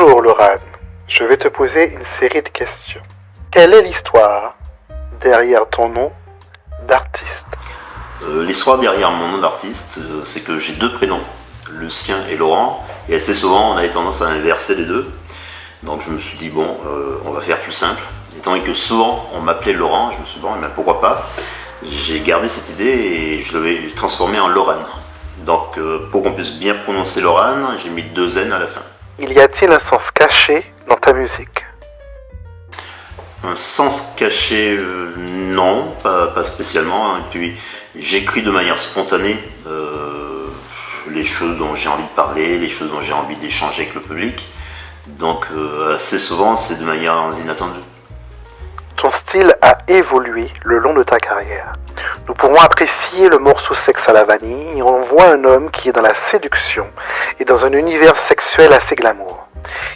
Bonjour Laurent, je vais te poser une série de questions. Quelle est l'histoire derrière ton nom d'artiste? L'histoire derrière mon nom d'artiste, c'est que j'ai deux prénoms, Lucien et Laurent, et assez souvent on avait tendance à inverser les deux. Donc je me suis dit on va faire plus simple. Étant donné que souvent on m'appelait Laurent, je me suis dit pourquoi pas. J'ai gardé cette idée et je l'ai transformé en Laurent. Donc pour qu'on puisse bien prononcer Laurent, j'ai mis 2 N à la fin. Y a-t-il un sens caché dans ta musique? Un sens caché, non, pas spécialement. Et puis j'écris de manière spontanée les choses dont j'ai envie de parler, les choses dont j'ai envie d'échanger avec le public. Donc assez souvent c'est de manière inattendue. Ton style a évolué le long de ta carrière. Nous pourrons apprécier le morceau Sexe à la vanille et on voit un homme qui est dans la séduction et dans un univers sexuel assez glamour,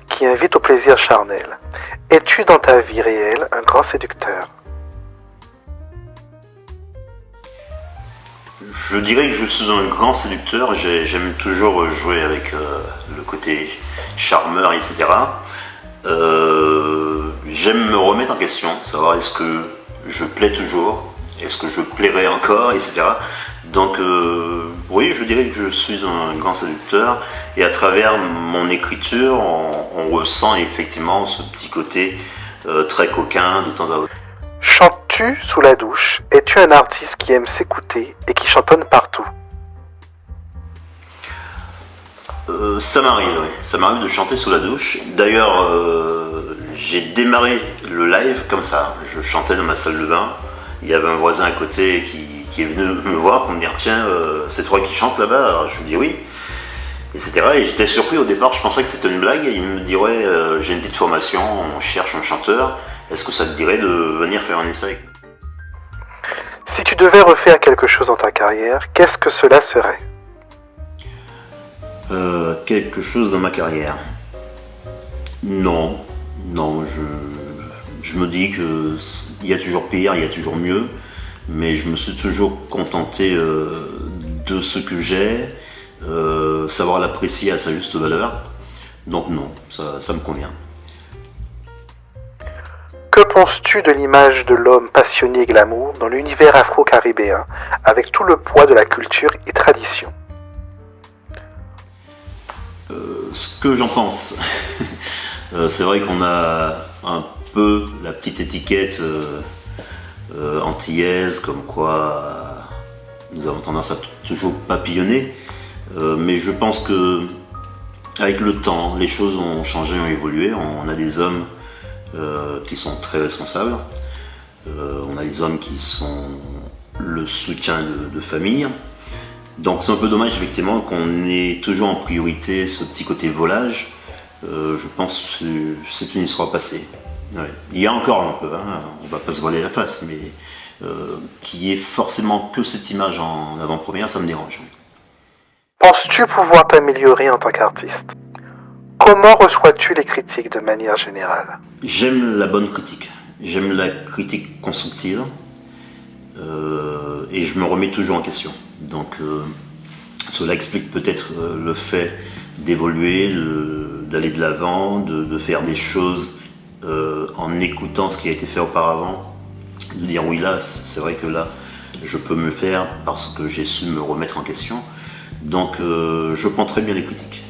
qui invite au plaisir charnel. Es-tu dans ta vie réelle un grand séducteur? Je dirais que je suis un grand séducteur, j'aime toujours jouer avec le côté charmeur, etc. J'aime me remettre en question, savoir est-ce que je plais toujours, est-ce que je plairai encore, etc. Donc oui, je dirais que je suis un grand séducteur et à travers mon écriture, on ressent effectivement ce petit côté très coquin de temps à autre. Chantes-tu sous la douche? Es-tu un artiste qui aime s'écouter et qui chantonne partout? Ça m'arrive, oui. Ça m'arrive de chanter sous la douche. D'ailleurs, j'ai démarré le live comme ça. Je chantais dans ma salle de bain. Il y avait un voisin à côté qui est venu me voir pour me dire tiens, c'est toi qui chantes là-bas? Alors je lui dis oui, etc. Et j'étais surpris au départ, je pensais que c'était une blague. Il me dit ouais, j'ai une petite formation, on cherche un chanteur. Est-ce que ça te dirait de venir faire un essai? Si tu devais refaire quelque chose dans ta carrière, qu'est-ce que cela serait? Quelque chose dans ma carrière. Non, je me dis que il y a toujours pire, il y a toujours mieux, mais je me suis toujours contenté de ce que j'ai, savoir l'apprécier à sa juste valeur. Donc non, ça me convient. Que penses-tu de l'image de l'homme passionné et glamour dans l'univers afro-caribéen, avec tout le poids de la culture et tradition? Ce que j'en pense, c'est vrai qu'on a un peu la petite étiquette antillaise, comme quoi nous avons tendance à toujours papillonner, mais je pense que avec le temps, les choses ont changé, ont évolué. On a des hommes qui sont très responsables, on a des hommes qui sont le soutien de famille. Donc c'est un peu dommage effectivement qu'on ait toujours en priorité ce petit côté volage. Je pense que c'est une histoire passée. Ouais. Il y a encore un peu, on va pas se voiler la face, mais qu'il y ait forcément que cette image en avant-première, ça me dérange. Penses-tu pouvoir t'améliorer en tant qu'artiste? Comment reçois-tu les critiques de manière générale? J'aime la bonne critique, j'aime la critique constructive et je me remets toujours en question. Donc cela explique peut-être le fait d'évoluer, d'aller de l'avant, de faire des choses en écoutant ce qui a été fait auparavant, de dire oui là, c'est vrai que là, je peux me faire parce que j'ai su me remettre en question. Donc je prends très bien les critiques,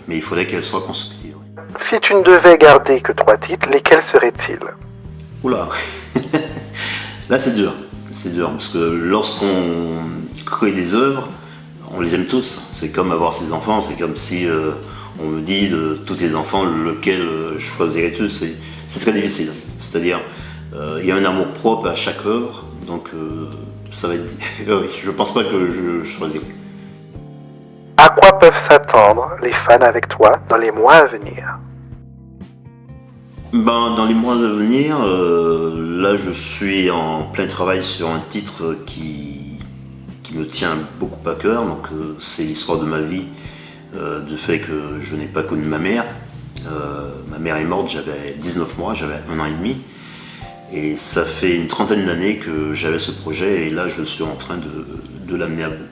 mais il faudrait qu'elles soient constructives. Si tu ne devais garder que 3 titres, lesquels seraient-ils? Oula, là c'est dur, parce que lorsqu'on crée des œuvres, on les aime tous. C'est comme avoir ses enfants, c'est comme si on me dit de tous tes enfants lequel choisirais-tu. C'est très difficile. C'est-à-dire, il y a un amour propre à chaque œuvre, donc ça va être. Je pense pas que je choisirais. À quoi peuvent s'attendre les fans avec toi dans les mois à venir? Dans les mois à venir, là je suis en plein travail sur un titre qui me tient beaucoup à cœur. Donc c'est l'histoire de ma vie, du fait que je n'ai pas connu ma mère. Ma mère est morte, j'avais 19 mois, j'avais 1 an et demi. Et ça fait une 30aine d'années que j'avais ce projet et là je suis en train de l'amener à bout.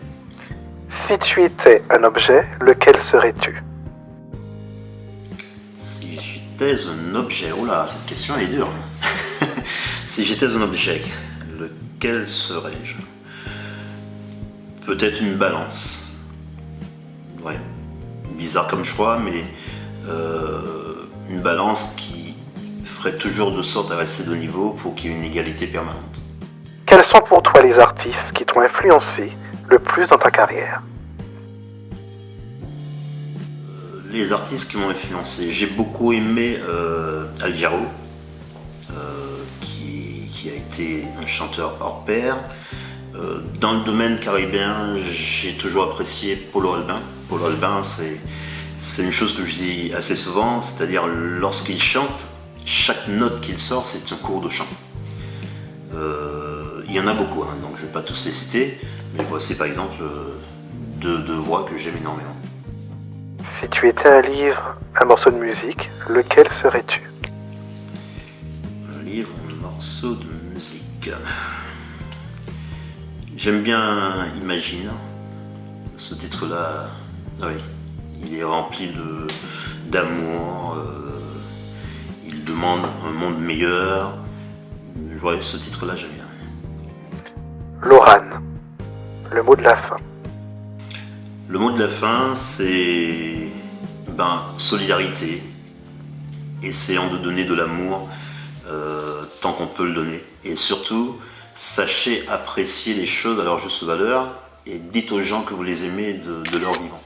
Si tu étais un objet, lequel serais-tu? Si j'étais un objet, oh là, cette question elle est dure. Si j'étais un objet, lequel serais-je? Peut-être une balance. Ouais, bizarre comme choix, mais une balance qui ferait toujours de sorte à rester de niveau pour qu'il y ait une égalité permanente. Quels sont pour toi les artistes qui t'ont influencé le plus dans ta carrière? Les artistes qui m'ont influencé, j'ai beaucoup aimé Al Jarreau, qui a été un chanteur hors pair. Dans le domaine caribéen, j'ai toujours apprécié Paulo Albin. Paulo Albin, c'est une chose que je dis assez souvent, c'est-à-dire lorsqu'il chante, chaque note qu'il sort, c'est un cours de chant. Il y en a beaucoup, hein, donc je ne vais pas tous les citer, mais voici par exemple deux voix que j'aime énormément. Si tu étais un livre, un morceau de musique, lequel serais-tu? Un livre, un morceau de musique. J'aime bien Imagine. Ce titre-là, oui, il est rempli d'amour. Il demande un monde meilleur. Ouais, ce titre-là, j'aime bien. Lorane, le mot de la fin. Le mot de la fin, c'est solidarité. Essayons de donner de l'amour tant qu'on peut le donner. Et surtout, sachez apprécier les choses à leur juste valeur et dites aux gens que vous les aimez de leur vivant.